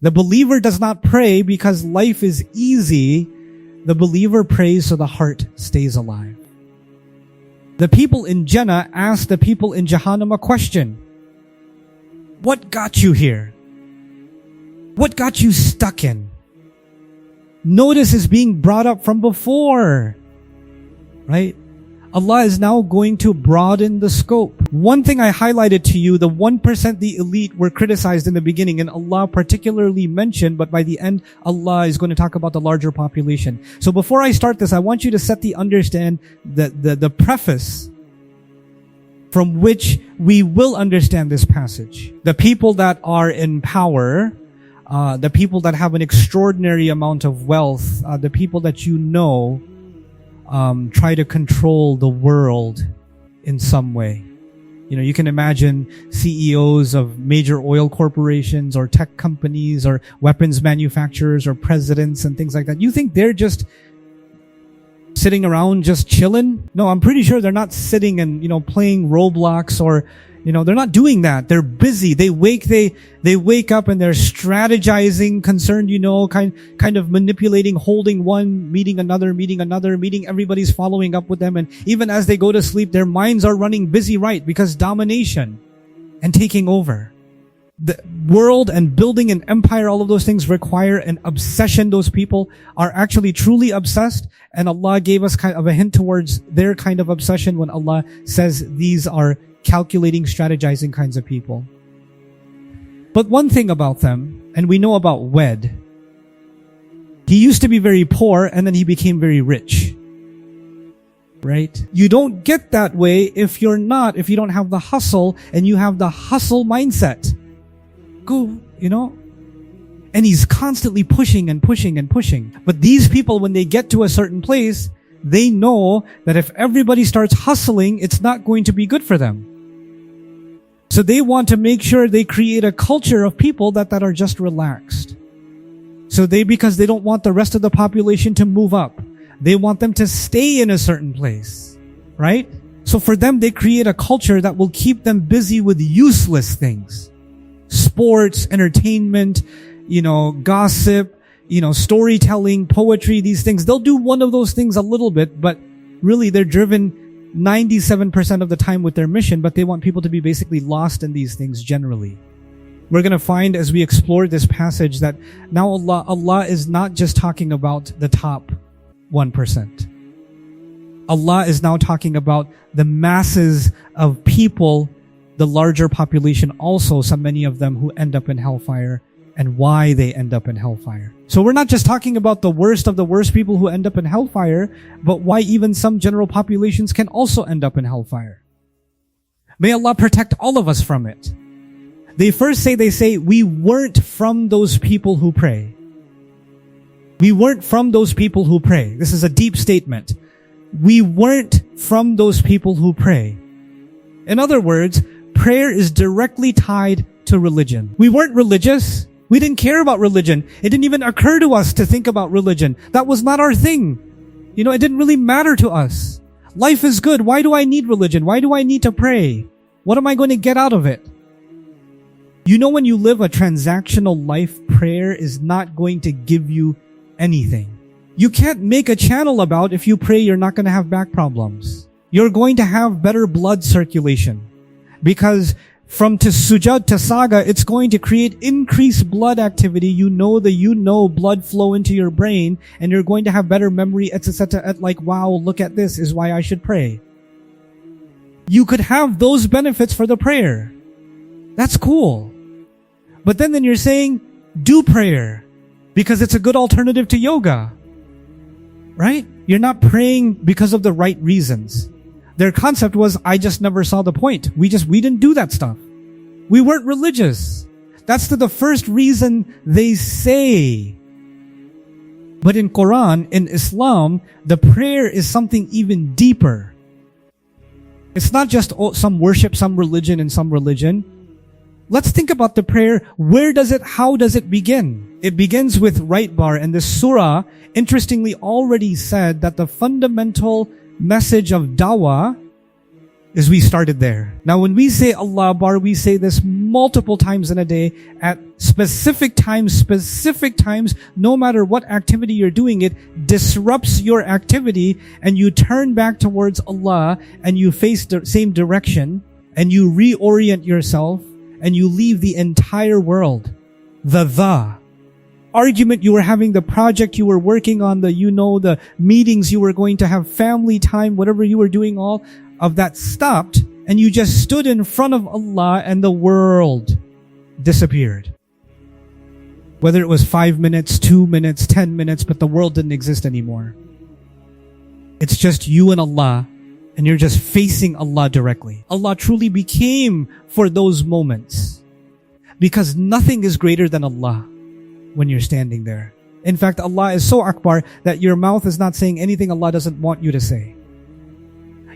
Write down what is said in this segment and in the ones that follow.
The believer does not pray because life is easy. The believer prays so the heart stays alive. The people in Jannah asked the people in Jahannam a question. What got you here? What got you stuck in? Notice is being brought up from before. Right? Allah is now going to broaden the scope. One thing I highlighted to you, the 1%, the elite, were criticized in the beginning, and Allah particularly mentioned, but by the end, Allah is going to talk about the larger population. So before I start this, I want you to set the preface from which we will understand this passage. The people that are in power, the people that have an extraordinary amount of wealth, the people that you know, try to control the world in some way. You know, you can imagine CEOs of major oil corporations or tech companies or weapons manufacturers or presidents and things like that. You think they're just sitting around just chilling? No, I'm pretty sure they're not sitting and, playing Roblox or, they're not doing that. They're busy. They wake up and they're strategizing, concerned, kind of manipulating, holding one, meeting another, meeting everybody's following up with them. And even as they go to sleep, their minds are running busy, right? Because domination and taking over. The world and building an empire, all of those things require an obsession. Those people are actually truly obsessed. And Allah gave us kind of a hint towards their kind of obsession when Allah says these are calculating, strategizing kinds of people. But one thing about them, and we know about Wed, he used to be very poor and then he became very rich. Right? You don't get that way if you don't have the hustle and you have the hustle mindset. And he's constantly pushing and pushing and pushing. But these people, when they get to a certain place, they know that if everybody starts hustling, it's not going to be good for them. So they want to make sure they create a culture of people that are just relaxed. So because they don't want the rest of the population to move up. They want them to stay in a certain place. Right? So for them, they create a culture that will keep them busy with useless things. Sports, entertainment, gossip, storytelling, poetry, these things. They'll do one of those things a little bit, but really they're driven 97% of the time with their mission, but they want people to be basically lost in these things generally. We're going to find as we explore this passage that now Allah is not just talking about the top 1%. Allah is now talking about the masses of people, the larger population also, many of them who end up in hellfire, and why they end up in hellfire. So we're not just talking about the worst of the worst people who end up in hellfire, but why even some general populations can also end up in hellfire. May Allah protect all of us from it. They say, we weren't from those people who pray. We weren't from those people who pray. This is a deep statement. We weren't from those people who pray. In other words, prayer is directly tied to religion. We weren't religious. We didn't care about religion. It didn't even occur to us to think about religion. That was not our thing. It didn't really matter to us. Life is good. Why do I need religion? Why do I need to pray? What am I going to get out of it? When you live a transactional life, prayer is not going to give you anything. You can't make a channel about if you pray you're not going to have back problems. You're going to have better blood circulation. Because from sujud to saga, it's going to create increased blood activity. Blood flow into your brain, and you're going to have better memory, etc. Wow, look at this is why I should pray. You could have those benefits for the prayer. That's cool. But then you're saying, do prayer, because it's a good alternative to yoga. Right? You're not praying because of the right reasons. Their concept was, I just never saw the point. We didn't do that stuff. We weren't religious. That's the first reason they say. But in Quran, in Islam, the prayer is something even deeper. It's not just some worship, some religion, and some religion. Let's think about the prayer. How does it begin? It begins with right bar, and the surah, interestingly, already said that the fundamental message of dawah is we started there. Now when we say Allah Akbar, we say this multiple times in a day at specific times, no matter what activity you're doing, it disrupts your activity and you turn back towards Allah and you face the same direction and you reorient yourself and you leave the entire world. The argument you were having, the project you were working on, the meetings you were going to have, family time, whatever you were doing, all of that stopped, and you just stood in front of Allah and the world disappeared. Whether it was 5 minutes, 2 minutes, 10 minutes, but the world didn't exist anymore. It's just you and Allah, and you're just facing Allah directly. Allah truly became for those moments, because nothing is greater than Allah when you're standing there. In fact, Allah is so Akbar that your mouth is not saying anything Allah doesn't want you to say.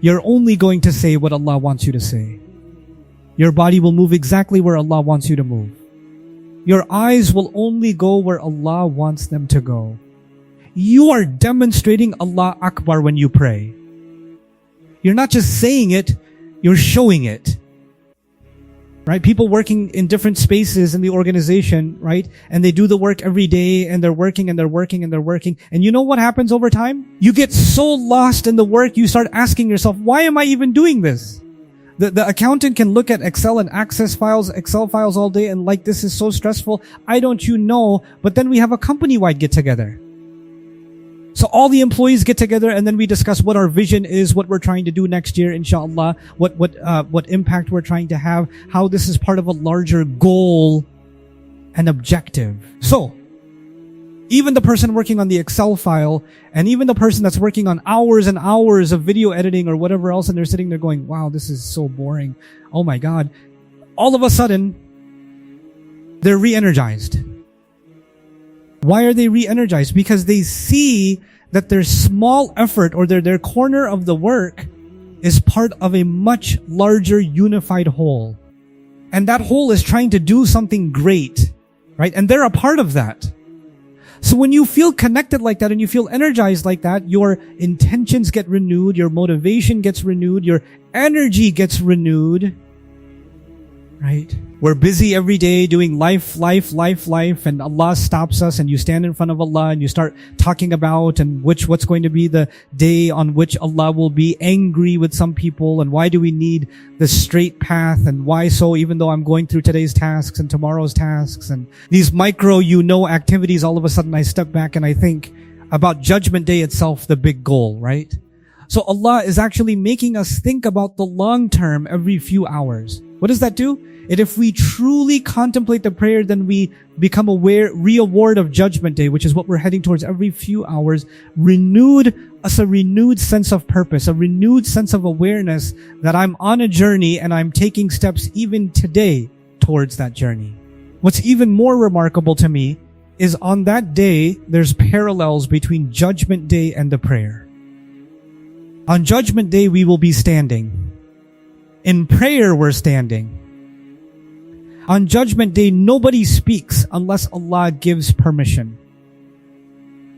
You're only going to say what Allah wants you to say. Your body will move exactly where Allah wants you to move. Your eyes will only go where Allah wants them to go. You are demonstrating Allah Akbar when you pray. You're not just saying it, you're showing it. Right? People working in different spaces in the organization, right? And they do the work every day and they're working and they're working and they're working. And you know what happens over time? You get so lost in the work, you start asking yourself, why am I even doing this? The accountant can look at Excel and access files, Excel files all day and like, this is so stressful. I don't you know, but then we have a company-wide get-together. So all the employees get together and then we discuss what our vision is, what we're trying to do next year, inshallah, what impact we're trying to have, how this is part of a larger goal and objective. So, even the person working on the Excel file and even the person that's working on hours and hours of video editing or whatever else, and they're sitting there going, wow, this is so boring. Oh my God. All of a sudden, they're re-energized. Why are they re-energized? Because they see that their small effort or their corner of the work is part of a much larger unified whole. And that whole is trying to do something great, right? And they're a part of that. So when you feel connected like that and you feel energized like that, your intentions get renewed, your motivation gets renewed, your energy gets renewed, right? We're busy every day doing life, and Allah stops us and you stand in front of Allah and you start talking about what's going to be the day on which Allah will be angry with some people and why do we need the straight path and why so, even though I'm going through today's tasks and tomorrow's tasks and these micro activities, all of a sudden I step back and I think about Judgment Day itself, the big goal, right? So Allah is actually making us think about the long term every few hours. What does that do? And if we truly contemplate the prayer, then we become aware, re-award of Judgment Day, which is what we're heading towards every few hours, a renewed sense of purpose, a renewed sense of awareness that I'm on a journey and I'm taking steps even today towards that journey. What's even more remarkable to me is on that day, there's parallels between Judgment Day and the prayer. On Judgment Day, we will be standing. In prayer, we're standing. On Judgment Day, nobody speaks unless Allah gives permission.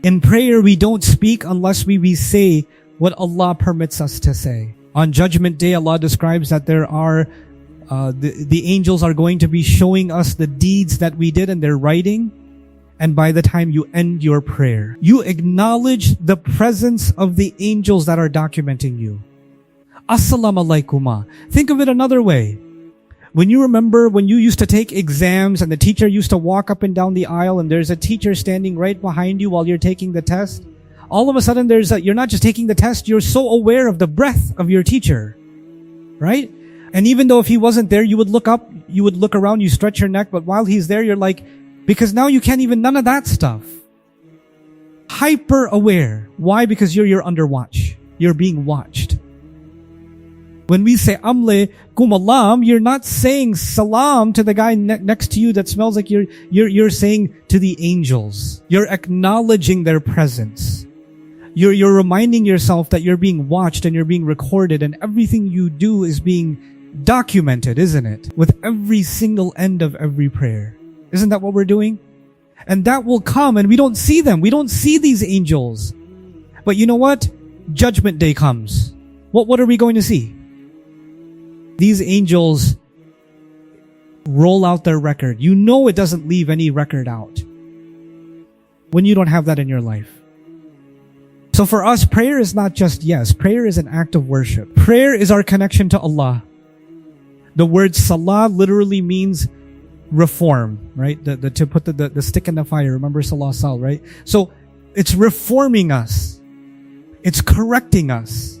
In prayer, we don't speak unless we say what Allah permits us to say. On Judgment Day, Allah describes that there are the angels are going to be showing us the deeds that we did and they're writing. And by the time you end your prayer, you acknowledge the presence of the angels that are documenting you. Assalamu alaikuma. Think of it another way. When you remember when you used to take exams and the teacher used to walk up and down the aisle and there's a teacher standing right behind you while you're taking the test, all of a sudden you're not just taking the test, you're so aware of the breath of your teacher, right? And even though if he wasn't there, you would look up, you would look around, you stretch your neck, but while he's there, you're like, because now you can't even, none of that stuff. Hyper aware. Why? Because you're under watch. You're being watched. When we say amle kumalam, you're not saying salam to the guy next to you that smells like you're saying to the angels. You're acknowledging their presence. You're reminding yourself that you're being watched and you're being recorded and everything you do is being documented, isn't it? With every single end of every prayer. Isn't that what we're doing? And that will come and we don't see them. We don't see these angels. But you know what? Judgment Day comes. What are we going to see? These angels roll out their record. You know it doesn't leave any record out when you don't have that in your life. So for us, prayer is not just yes. Prayer is an act of worship. Prayer is our connection to Allah. The word Salah literally means reform, right? To put the stick in the fire. Remember Salah Sal, right? So it's reforming us. It's correcting us.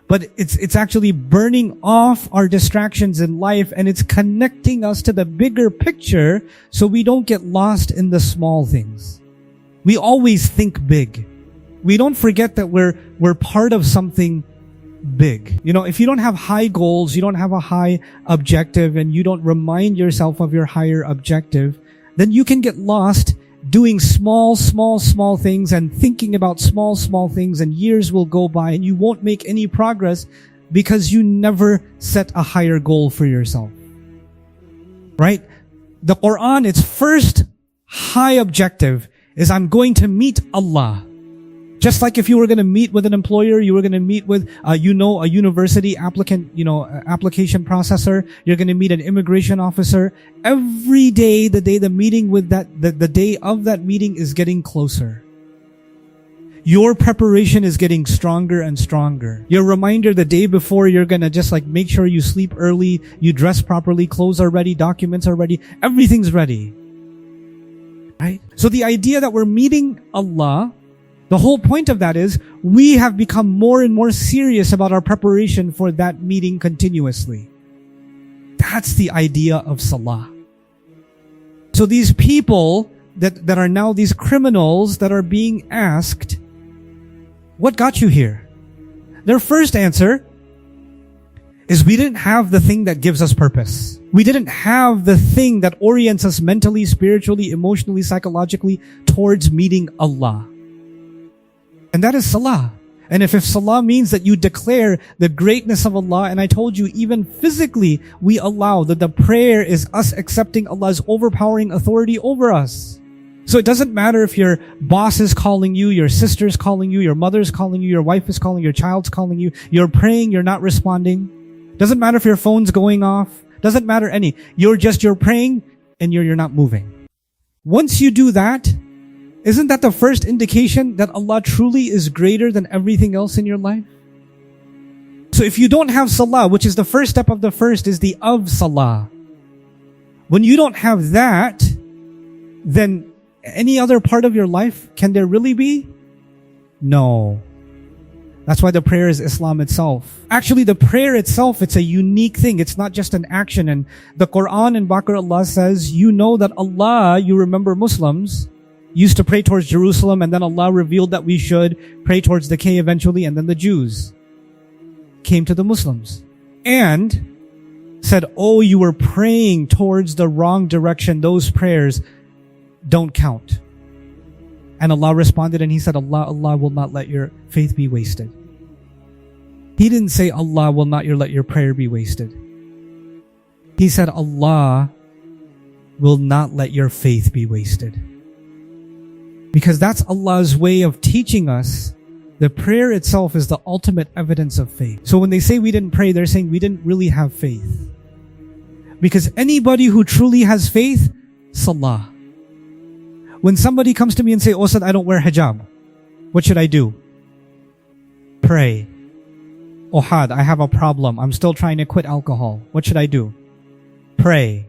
But it's actually burning off our distractions in life, and it's connecting us to the bigger picture so we don't get lost in the small things. We always think big. We don't forget that we're part of something big. You know, if you don't have high goals, you don't have a high objective, and you don't remind yourself of your higher objective, then you can get lost doing small things and thinking about small things, and years will go by and you won't make any progress because you never set a higher goal for yourself. Right? The Quran, its first high objective is I'm going to meet Allah. Just like if you were going to meet with an employer, you were going to meet with, a university applicant, application processor. You're going to meet an immigration officer. Every day, the day the day of that meeting is getting closer. Your preparation is getting stronger and stronger. Your reminder the day before, you're going to just like make sure you sleep early, you dress properly, clothes are ready, documents are ready, everything's ready. Right? So the idea that we're meeting Allah, the whole point of that is we have become more and more serious about our preparation for that meeting continuously. That's the idea of Salah. So these people that are now these criminals that are being asked, what got you here? Their first answer is we didn't have the thing that gives us purpose. We didn't have the thing that orients us mentally, spiritually, emotionally, psychologically towards meeting Allah. And that is Salah. And if Salah means that you declare the greatness of Allah, and I told you even physically we allow that the prayer is us accepting Allah's overpowering authority over us. So it doesn't matter if your boss is calling you, your sister's calling you, your mother's calling you, your wife is calling, your child's calling you, you're praying, you're not responding. Doesn't matter if your phone's going off. Doesn't matter any. You're praying and you're not moving. Once you do that, isn't that the first indication that Allah truly is greater than everything else in your life? So if you don't have Salah, which is the first step of the first, is the of Salah. When you don't have that, then any other part of your life, can there really be? No. That's why the prayer is Islam itself. Actually, the prayer itself, it's a unique thing. It's not just an action. And the Quran in Baqarah, Allah says, you know that Allah, you remember Muslims, used to pray towards Jerusalem, and then Allah revealed that we should pray towards the K eventually, and then the Jews came to the Muslims and said, oh, you were praying towards the wrong direction. Those prayers don't count. And Allah responded and He said, Allah will not let your faith be wasted. He didn't say Allah will not let your prayer be wasted. He said Allah will not let your faith be wasted. Because that's Allah's way of teaching us the prayer itself is the ultimate evidence of faith. So when they say we didn't pray, they're saying we didn't really have faith. Because anybody who truly has faith, Salah. When somebody comes to me and say, oh, Ustad, I don't wear hijab. What should I do? Pray. Oh, Had, I have a problem. I'm still trying to quit alcohol. What should I do? Pray.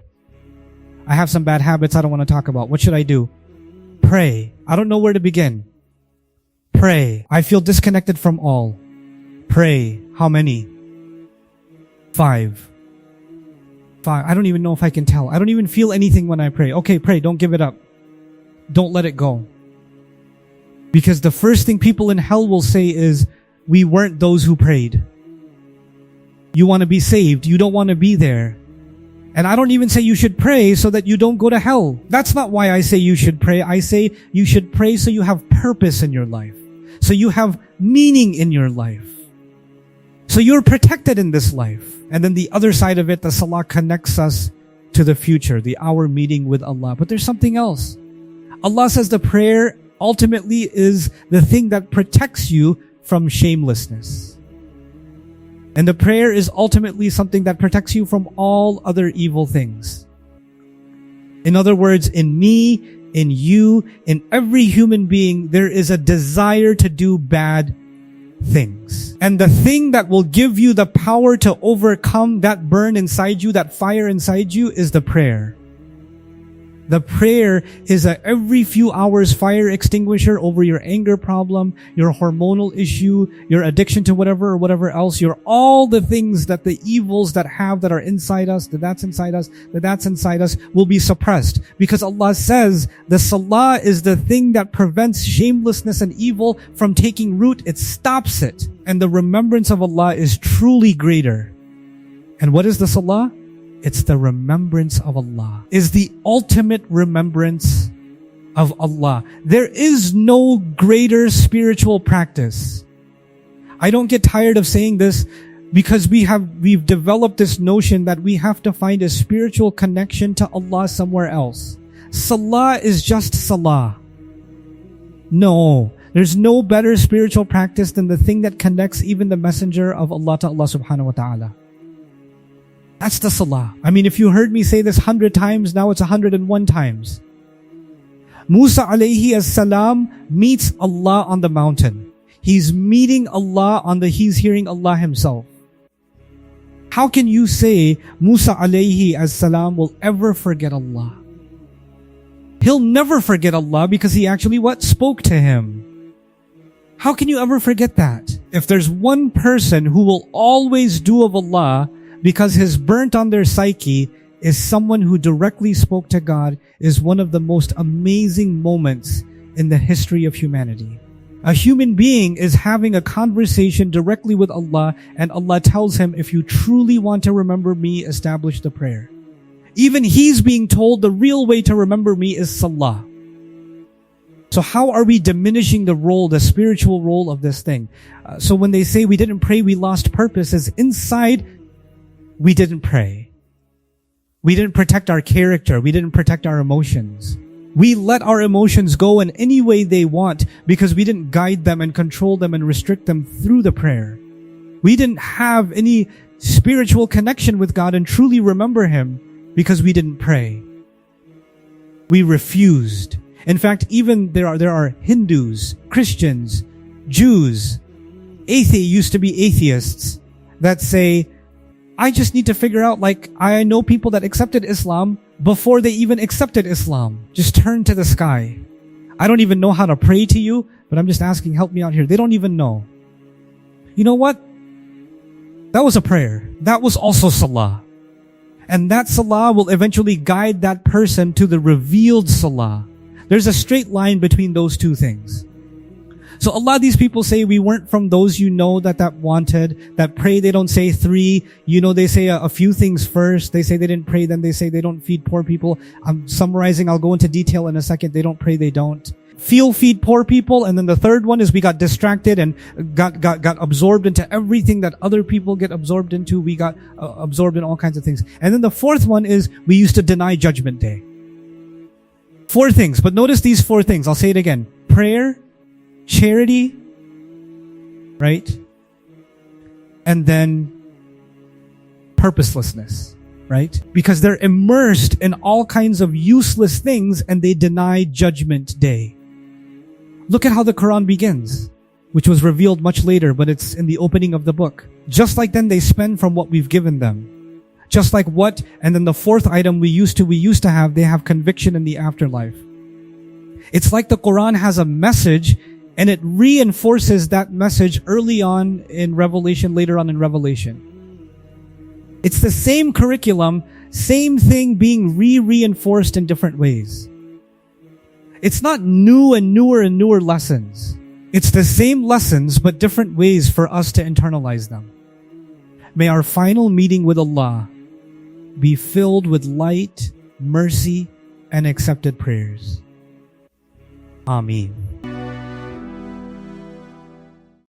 I have some bad habits I don't want to talk about. What should I do? Pray. I don't know where to begin. Pray. I feel disconnected from all. Pray. How many? 5. I don't even know if I can tell. I don't even feel anything when I pray. Okay, pray. Don't give it up. Don't let it go. Because the first thing people in hell will say is, we weren't those who prayed. You want to be saved. You don't want to be there. And I don't even say you should pray so that you don't go to hell. That's not why I say you should pray. I say you should pray so you have purpose in your life. So you have meaning in your life. So you're protected in this life. And then the other side of it, the Salah connects us to the future, our meeting with Allah. But there's something else. Allah says the prayer ultimately is the thing that protects you from shamelessness. And the prayer is ultimately something that protects you from all other evil things. In other words, in me, in you, in every human being, there is a desire to do bad things. And the thing that will give you the power to overcome that burn inside you, that fire inside you, is the prayer. The prayer is a every few hours fire extinguisher over your anger problem, your hormonal issue, your addiction to whatever or whatever else, all the things that the evils that are inside us, that's inside us will be suppressed. Because Allah says the salah is the thing that prevents shamelessness and evil from taking root. It stops it. And the remembrance of Allah is truly greater. And what is the salah? It's the remembrance of Allah. Is the ultimate remembrance of Allah. There is no greater spiritual practice. I don't get tired of saying this because we've developed this notion that we have to find a spiritual connection to Allah somewhere else. Salah is just salah. No, there's no better spiritual practice than the thing that connects even the messenger of Allah to Allah subhanahu wa ta'ala. That's the salah. I mean, if you heard me say this 100 times, now it's 101 times. Musa alayhi as-salam meets Allah on the mountain. He's meeting Allah he's hearing Allah himself. How can you say Musa alayhi as-salam will ever forget Allah? He'll never forget Allah because he actually spoke to him. How can you ever forget that? If there's one person who will always do of Allah because his burnt on their psyche is someone who directly spoke to God, is one of the most amazing moments in the history of humanity. A human being is having a conversation directly with Allah, and Allah tells him, if you truly want to remember me, establish the prayer. Even he's being told the real way to remember me is salah. So how are we diminishing the spiritual role of this thing? So when they say we didn't pray, we lost purpose, is inside we didn't pray. We didn't protect our character. We didn't protect our emotions. We let our emotions go in any way they want because we didn't guide them and control them and restrict them through the prayer. We didn't have any spiritual connection with God and truly remember Him because we didn't pray. We refused. In fact, even there are Hindus, Christians, Jews, used to be atheists that say, I just need to figure out, I know people that accepted Islam before they even accepted Islam. Just turn to the sky. I don't even know how to pray to you, but I'm just asking, help me out here. They don't even know. You know what? That was a prayer. That was also salah. And that salah will eventually guide that person to the revealed salah. There's a straight line between those two things. So a lot of these people say we weren't from those that wanted, that pray, they don't say three. They say a few things first. They say they didn't pray, then they say they don't feed poor people. I'm summarizing, I'll go into detail in a second. They don't pray, they don't. Feed poor people. And then the third one is we got distracted and got absorbed into everything that other people get absorbed into. We got absorbed in all kinds of things. And then the fourth one is we used to deny Judgment Day. 4 things, but notice these 4 things. I'll say it again. Prayer, charity, right? And then purposelessness, right? Because they're immersed in all kinds of useless things and they deny Judgment Day. Look at how the Quran begins, which was revealed much later, but it's in the opening of the book. Just like then they spend from what we've given them. Just like what, and then the 4th item we used to have, they have conviction in the afterlife. It's like the Quran has a message and it reinforces that message early on in Revelation, later on in Revelation. It's the same curriculum, same thing being reinforced in different ways. It's not new and newer lessons. It's the same lessons, but different ways for us to internalize them. May our final meeting with Allah be filled with light, mercy, and accepted prayers. Ameen.